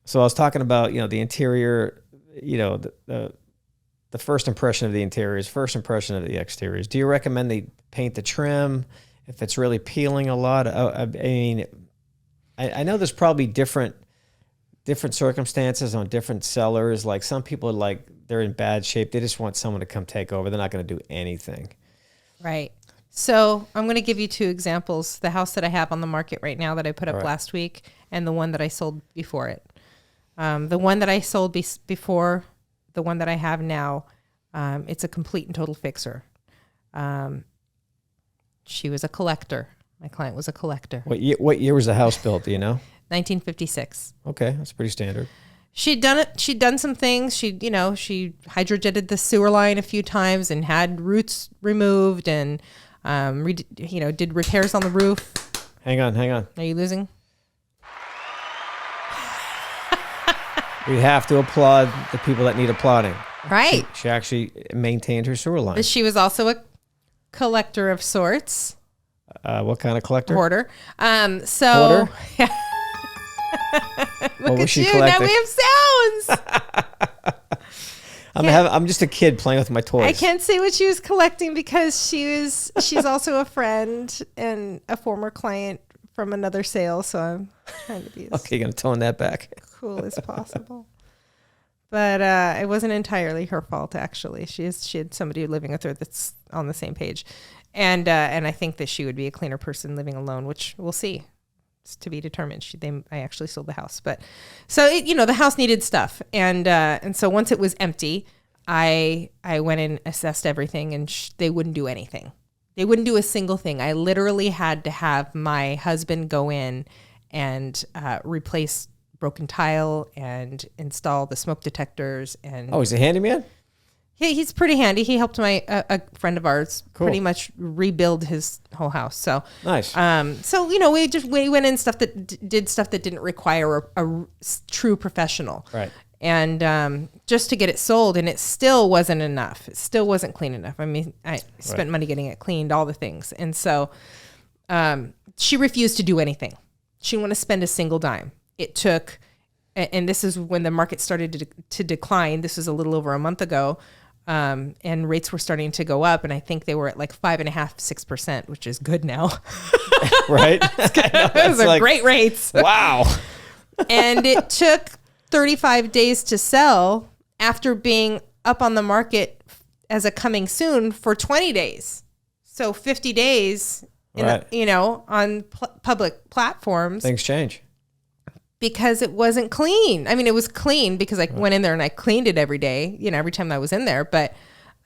So I was talking about, the interior, the first impression of the interiors, first impression of the exteriors. Do you recommend they paint the trim if it's really peeling a lot? I mean, I know there's probably different circumstances on different sellers. Like some people they're in bad shape. They just want someone to come take over. They're not going to do anything. Right. So I'm going to give you 2 examples. The house that I have on the market right now that I put up last week and the one that I sold before it. The one that I sold before the one that I have now, it's a complete and total fixer. She was a collector. My client was a collector. What year was the house built? Do you know? 1956. Okay, that's pretty standard. She'd done some things. She hydrojetted the sewer line a few times and had roots removed and, did repairs on the roof. Hang on. Are you losing? We have to applaud the people that need applauding. Right. She actually maintained her sewer line. But she was also a collector of sorts. What kind of collector? Hoarder. Hoarder? Yeah. Look at you. Collecting? Now we have sounds. I'm just a kid playing with my toys. I can't say what she was collecting because she's also a friend and a former client from another sale. So I'm trying to be okay, you're going to tone that back. Cool as possible. But it wasn't entirely her fault, actually. She had somebody living with her that's on the same page. And I think that she would be a cleaner person living alone, which we'll see. It's to be determined. I actually sold the house. But so, the house needed stuff. And so once it was empty, I went and assessed everything, and they wouldn't do anything. They wouldn't do a single thing. I literally had to have my husband go in and replace broken tile and install the smoke detectors. And he's a handyman? He's pretty handy. He helped a friend of ours pretty much rebuild his whole house. So nice. So we went in stuff that did stuff that didn't require a true professional. Right. And just to get it sold, and it still wasn't enough. It still wasn't clean enough. I mean, I spent money getting it cleaned, all the things, and so she refused to do anything. She didn't want to spend a single dime. It took, and this is when the market started to decline. This was a little over a month ago. And rates were starting to go up, and I think they were at like 5.5%, 6%, which is good now. Right? Those are great rates. Wow. And it took 35 days to sell after being up on the market as a coming soon for 20 days. So 50 days, on public platforms. Things change. Because it wasn't clean. I mean, it was clean because I went in there and I cleaned it every day, every time I was in there, but,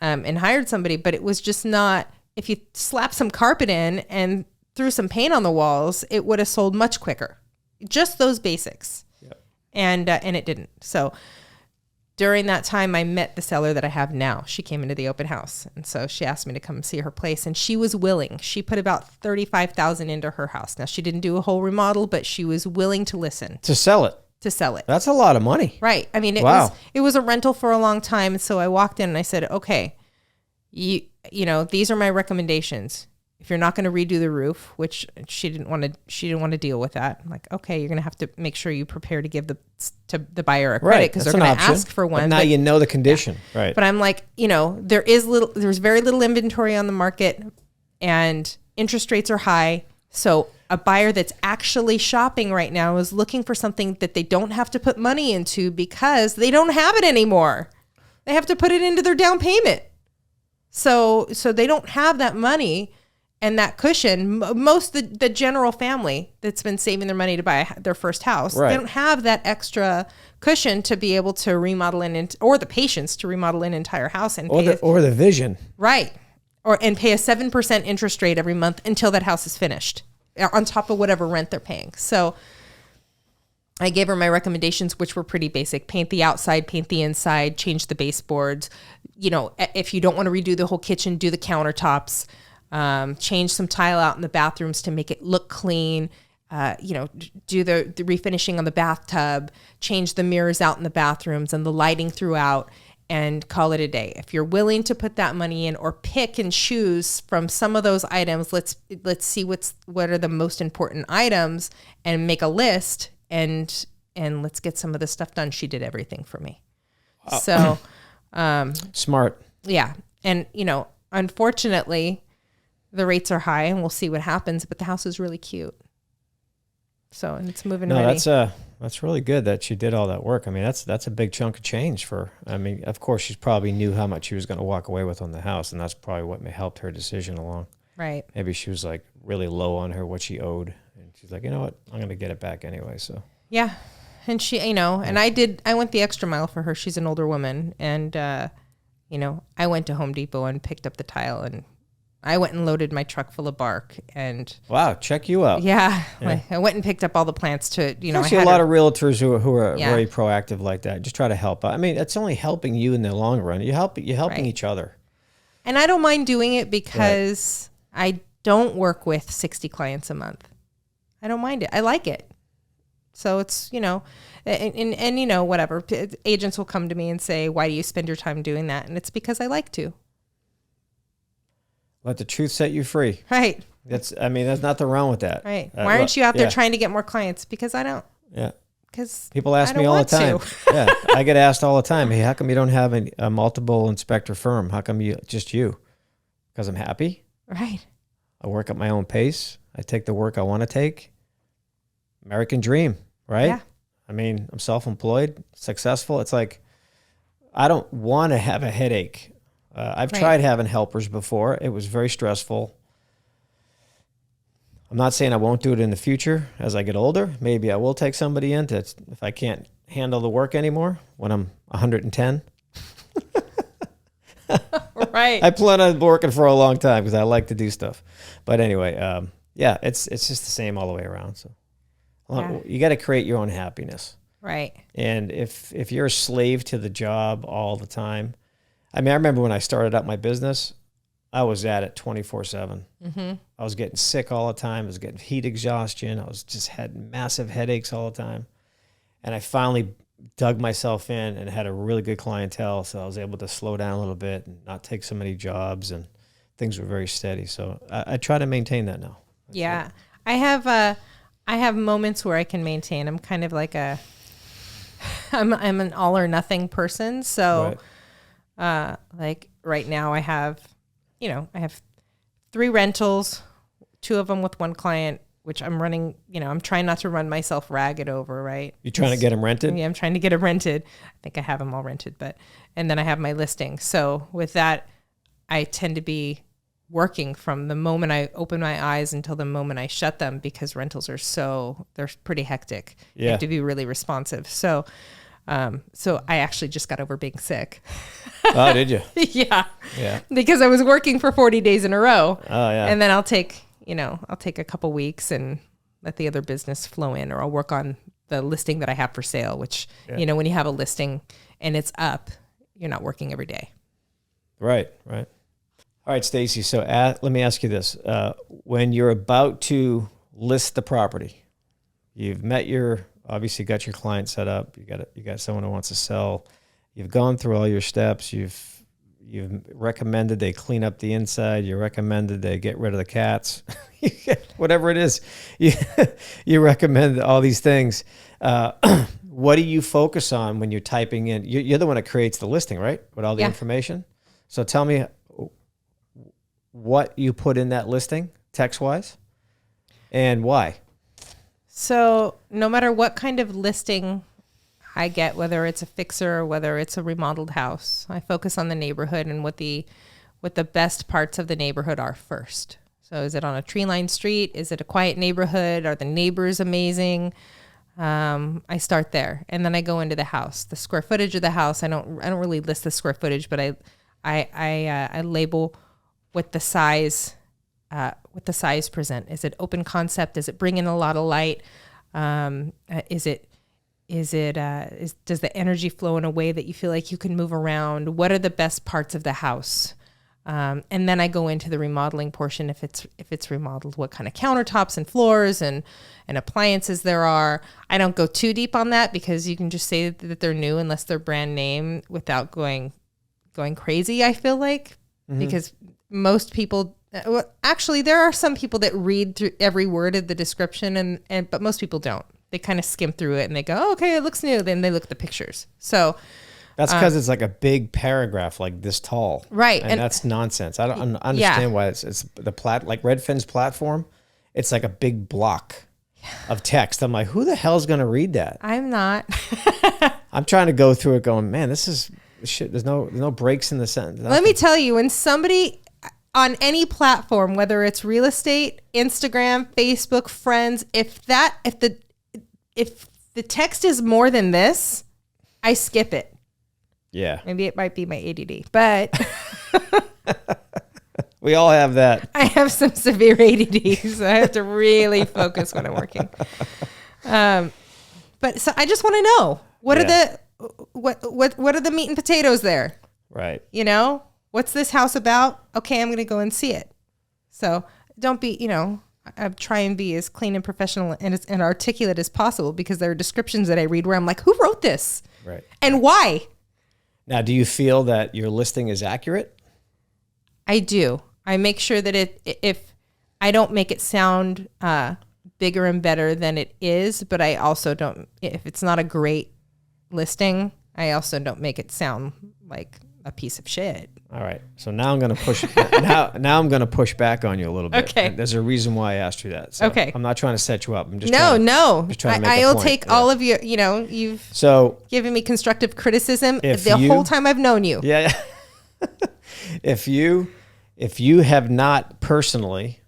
and hired somebody, but it was just not, if you slap some carpet in and threw some paint on the walls, it would have sold much quicker. Just those basics. Yep. And it didn't. So during that time, I met the seller that I have now. She came into the open house. And so she asked me to come see her place, and she was willing. She put about $35,000 into her house. Now, she didn't do a whole remodel, but she was willing to listen. To sell it. That's a lot of money. Right. I mean, it was a rental for a long time. So I walked in and I said, okay, these are my recommendations. If you're not going to redo the roof, which she didn't want to deal with that. I'm like, okay, you're going to have to make sure you prepare to give the buyer a credit because they're going to ask for one. But now you know the condition, right? But I'm like, there's very little inventory on the market, and interest rates are high. So a buyer that's actually shopping right now is looking for something that they don't have to put money into because they don't have it anymore. They have to put it into their down payment. So they don't have that money. And that cushion, most the general family that's been saving their money to buy their first house, they don't have that extra cushion to be able to remodel or the patience to remodel an entire house or the vision, right? And pay a 7% interest rate every month until that house is finished, on top of whatever rent they're paying. So I gave her my recommendations, which were pretty basic: paint the outside, paint the inside, change the baseboards. If you don't want to redo the whole kitchen, do the countertops. Change some tile out in the bathrooms to make it look clean, do the refinishing on the bathtub, change the mirrors out in the bathrooms and the lighting throughout, and call it a day. If you're willing to put that money in or pick and choose from some of those items, let's see what are the most important items and make a list and and let's get some of this stuff done. She did everything for me. So, smart. yeah. And, unfortunately, the rates are high and we'll see what happens, but the house is really cute. So, and it's moving ready. That's really good that she did all that work. I mean, that's a big chunk of change of course, she probably knew how much she was going to walk away with on the house, and that's probably what helped her decision along. Right. Maybe she was like really low on what she owed, and she's like, you know what, I'm going to get it back anyway. So yeah, and she, and I went the extra mile for her. She's an older woman, and I went to Home Depot and picked up the tile, and I went and loaded my truck full of bark, and wow, check you out. Yeah. I went and picked up all the plants to, I see a lot of realtors who are very proactive like that. Just try to help. I mean, it's only helping you in the long run. You're helping each other. And I don't mind doing it because I don't work with 60 clients a month. I don't mind it. I like it. So it's, and whatever. Agents will come to me and say, why do you spend your time doing that? And it's because I like to. Let the truth set you free. Right. There's nothing wrong with that. Right. Why aren't you out there trying to get more clients? Because I don't. Yeah. Because people ask me all the time. Yeah. I get asked all the time, hey, how come you don't have a multiple inspector firm? How come just you? Because I'm happy. Right. I work at my own pace. I take the work I want to take. American dream, right? Yeah. I'm self-employed, successful. It's like, I don't want to have a headache. I've tried having helpers before. It was very stressful. I'm not saying I won't do it in the future as I get older. Maybe I will take somebody in if I can't handle the work anymore when I'm 110. Right. I plan on working for a long time because I like to do stuff. But anyway, it's just the same all the way around. So you got to create your own happiness. Right. And if you're a slave to the job all the time, I remember when I started up my business, I was at it 24/7. Mm-hmm. I was getting sick all the time. I was getting heat exhaustion. I was just had massive headaches all the time. And I finally dug myself in and had a really good clientele. So I was able to slow down a little bit and not take so many jobs, and things were very steady. So I try to maintain that now. Yeah. I have moments where I can maintain. I'm kind of like I'm an all or nothing person. So like right now I have 3 rentals, 2 of them with one client, which I'm running, I'm trying not to run myself ragged over, right? You trying to get them rented? Yeah, I'm trying to get them rented. I think I have them all rented, and then I have my listing. So with that, I tend to be working from the moment I open my eyes until the moment I shut them, because rentals they're pretty hectic. Yeah. You have to be really responsive. So I actually just got over being sick. Oh, did you? Yeah. Yeah. Because I was working for 40 days in a row. Oh, yeah. And then I'll take a couple weeks and let the other business flow in, or I'll work on the listing that I have for sale, which, when you have a listing and it's up, you're not working every day. Right. All right, Stacey. So let me ask you this. When you're about to list the property, you've obviously got your client set up. You got someone who wants to sell. You've gone through all your steps. You've recommended they clean up the inside. You recommended they get rid of the cats. Whatever it is, you recommend all these things. What do you focus on when you're typing in? You're the one that creates the listing, right? With all the information. So tell me what you put in that listing text-wise and why. So no matter what kind of listing I get, whether it's a fixer or whether it's a remodeled house, I focus on the neighborhood and what the best parts of the neighborhood are first. So is it on a tree-lined street? Is it a quiet neighborhood? Are the neighbors amazing? I start there, and then I go into the house, the square footage of the house. I don't really list the square footage, but I label what the size present. Is it open concept? Does it bring in a lot of light? Does the energy flow in a way that you feel like you can move around? What are the best parts of the house? And then I go into the remodeling portion. If it's remodeled, what kind of countertops and floors and appliances there are. I don't go too deep on that, because you can just say that they're new unless they're brand name without going crazy, I feel like. Because most people, actually there are some people that read through every word of the description, but most people don't. They kind of skim through it and they go, oh, okay, it looks new. Then they look at the pictures. So that's because it's like a big paragraph, like this tall. Right. And that's nonsense. I don't understand why it's like Redfin's platform. It's like a big block of text. I'm like, who the hell's going to read that? I'm not. I'm trying to go through it going, man, this is shit. There's no breaks in the sentence. Let me tell you, when somebody on any platform, whether it's real estate, Instagram, Facebook, friends, if the text is more than this, I skip it. Yeah. Maybe it might be my ADD, but we all have that. I have some severe ADD, so I have to really focus when I'm working. But so I just want to know what are the meat and potatoes there? Right. You know, what's this house about? Okay, I'm going to go and see it. So don't be, I try and be as clean and professional and articulate as possible, because there are descriptions that I read where I'm like, who wrote this? Right. And why? Now, do you feel that your listing is accurate? I do. I make sure that if I don't make it sound bigger and better than it is, but I also don't, if it's not a great listing, I also don't make it sound like a piece of shit. All right. So now I'm going to push now I'm going to push back on you a little bit. Okay. And there's a reason why I asked you that. So okay. I'm not trying to set you up. I'm just trying to make I'll a point. take all of your, you've given me constructive criticism whole time I've known you. Yeah. If you have not personally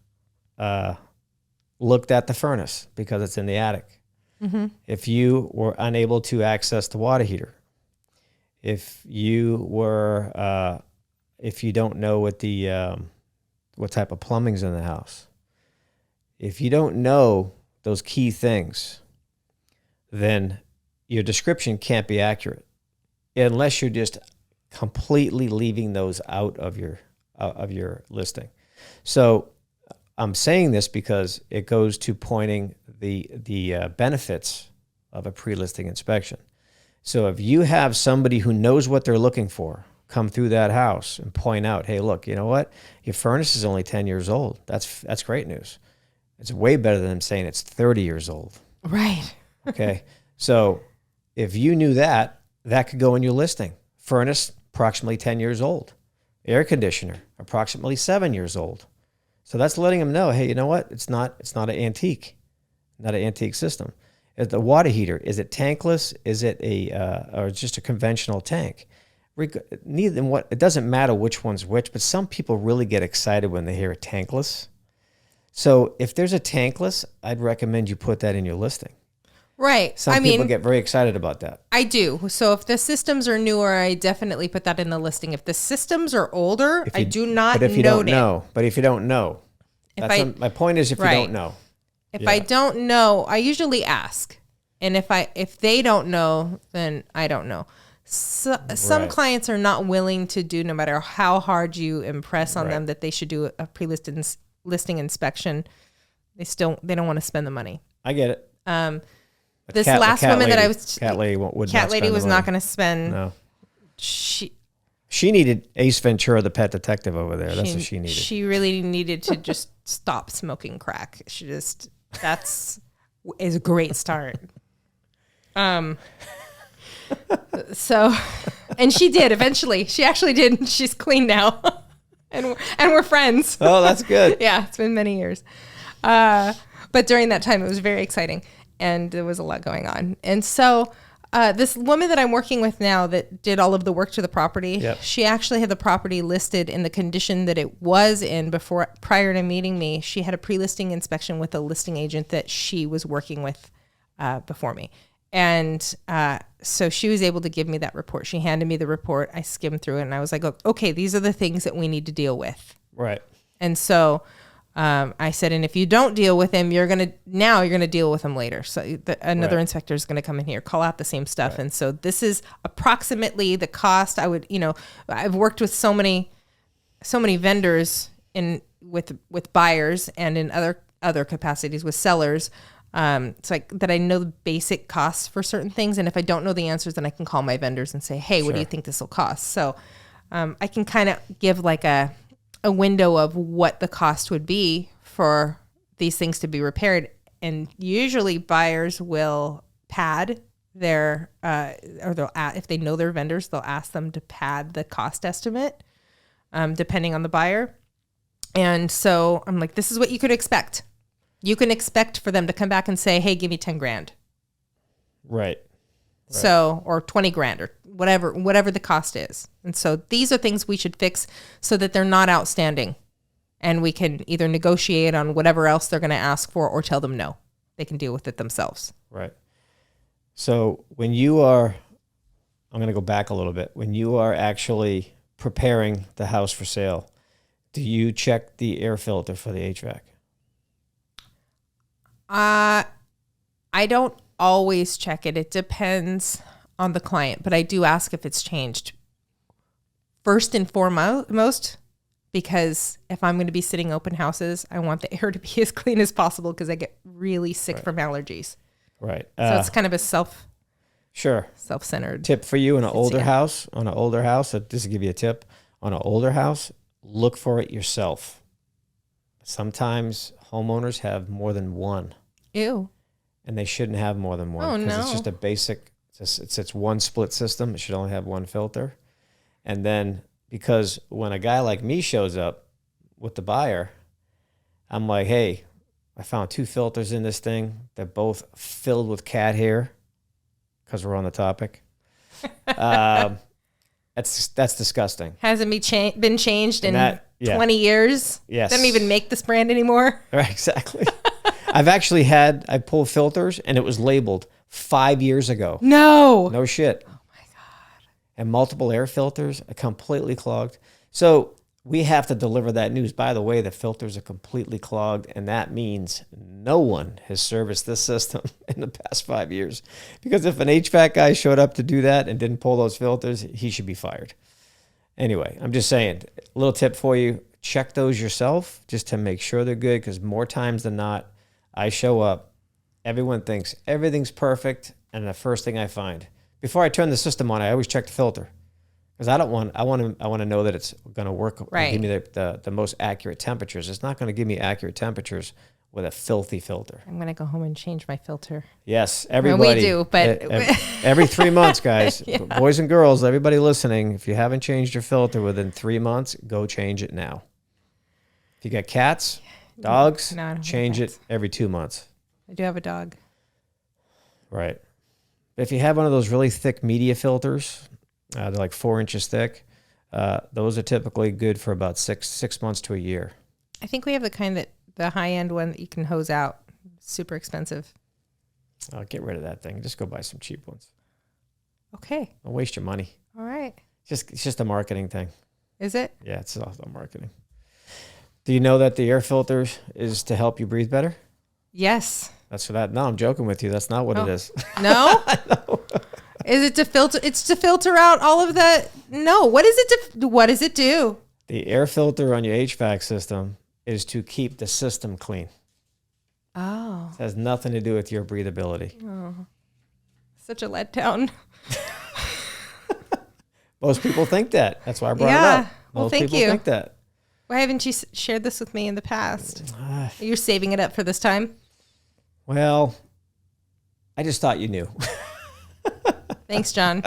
looked at the furnace because it's in the attic, mm-hmm. if you were unable to access the water heater, if you don't know what type of plumbing's in the house, if you don't know those key things, then your description can't be accurate unless you're just completely leaving those out of your listing. So I'm saying this because it goes to pointing the benefits of a pre-listing inspection. So if you have somebody who knows what they're looking for come through that house and point out, hey, look, you know what? Your furnace is only 10 years old. That's great news. It's way better than saying it's 30 years old. Right. Okay. So if you knew that could go in your listing. Furnace, approximately 10 years old. Air conditioner, approximately 7 years old. So that's letting them know, hey, you know what? It's not an antique system. The water heater, is it tankless? Is it or just a conventional tank? It doesn't matter which one's which, but some people really get excited when they hear a tankless. So if there's a tankless, I'd recommend you put that in your listing. Right. Some people get very excited about that. I do. So if the systems are newer, I definitely put that in the listing. If the systems are older, I do not note it. But if you don't know, my point is if you don't know. If I don't know, I usually ask. And if they don't know, then I don't know. So, some clients are not willing to do, no matter how hard you impress on them that they should do a listing inspection. They don't want to spend the money. I get it. This last woman that I was cat lady was not going to spend. No. She needed Ace Ventura, the pet detective over there. That's what she needed. She really needed to just stop smoking crack. That's a great start. So, and she did eventually. She actually did. And she's clean now, and we're friends. Oh, that's good. Yeah, it's been many years. But during that time, it was very exciting, and there was a lot going on. And so, this woman that I'm working with now that did all of the work to the property, she actually had the property listed in the condition that it was in prior to meeting me. She had a pre-listing inspection with a listing agent that she was working with before me. And so she was able to give me that report. She handed me the report. I skimmed through it, and I was like, okay, these are the things that we need to deal with. Right. And so I said, and if you don't deal with them, you're going to deal with them later. So another inspector is going to come in here, call out the same stuff. Right. And so this is approximately the cost. I've worked with so many vendors with buyers and in other capacities with sellers. It's like that I know the basic costs for certain things. And if I don't know the answers, then I can call my vendors and say, hey, what do you think this will cost? So I can kind of give like a window of what the cost would be for these things to be repaired. and usually buyers will pad their, or they'll if they know their vendors, they'll ask them to pad the cost estimate, depending on the buyer. And so I'm like, this is what you could expect. You can expect for them to come back and say, hey, give me 10 grand. Right. So, or 20 grand or whatever the cost is. And so these are things we should fix so that they're not outstanding, and we can either negotiate on whatever else they're going to ask for or tell them no, they can deal with it themselves. Right. So when you are, I'm going to go back a little bit. When you are actually preparing the house for sale, do you check the air filter for the HVAC? I don't always check it. It depends on the client, but I do ask if it's changed. First and foremost, because if I'm going to be sitting open houses, I want the air to be as clean as possible because I get really sick from allergies. Right. So it's kind of a self-centered tip for you on an older house. So just to give you a tip, on an older house, look for it yourself. Sometimes homeowners have more than one. Ew. And they shouldn't have more than one. Oh, no. It's just a basic, it's one split system. It should only have one filter. And then because when a guy like me shows up with the buyer, I'm like, hey, I found 2 filters in this thing. They're both filled with cat hair, because we're on the topic. That's disgusting. Hasn't been changed in 20 years. Yes. Doesn't even make this brand anymore. Right, exactly. I pulled filters and it was labeled 5 years ago. No shit. Oh my God. And multiple air filters are completely clogged. So we have to deliver that news. By the way, the filters are completely clogged, and that means no one has serviced this system in the past 5 years. Because if an HVAC guy showed up to do that and didn't pull those filters, he should be fired. Anyway, I'm just saying, a little tip for you, check those yourself just to make sure they're good, because more times than not, I show up, everyone thinks everything's perfect, and the first thing I find, before I turn the system on, I always check the filter. Because I want to know that it's going to work. Right. Give me the most accurate temperatures. It's not going to give me accurate temperatures with a filthy filter. I'm going to go home and change my filter. Yes, everybody. Well, we do, but every 3 months, guys, Yeah. boys and girls, everybody listening, if you haven't changed your filter within 3 months, go change it now. If you got cats, dogs, No, I don't have change cats. it every 2 months. I do have a dog. Right. If you have one of those really thick media filters, they're like 4 inches thick. Those are typically good for about six months to a year. I think we have the kind that the high end one that you can hose out. Super expensive. Get rid of that thing. Just go buy some cheap ones. Okay. Don't waste your money. All right. It's just a marketing thing. Is it? Yeah, it's all marketing. Do you know that the air filter is to help you breathe better? Yes. That's for that. No, I'm joking with you. That's not what it is. No? No. Is it to filter? It's to filter out all of the. No. What does it do? The air filter on your HVAC system is to keep the system clean. Oh. It has nothing to do with your breathability. Oh. Such a letdown. Most people think that. That's why I brought it up. Well, Most thank people you. think that. Why haven't you shared this with me in the past? You're saving it up for this time? Well, I just thought you knew. Thanks, John.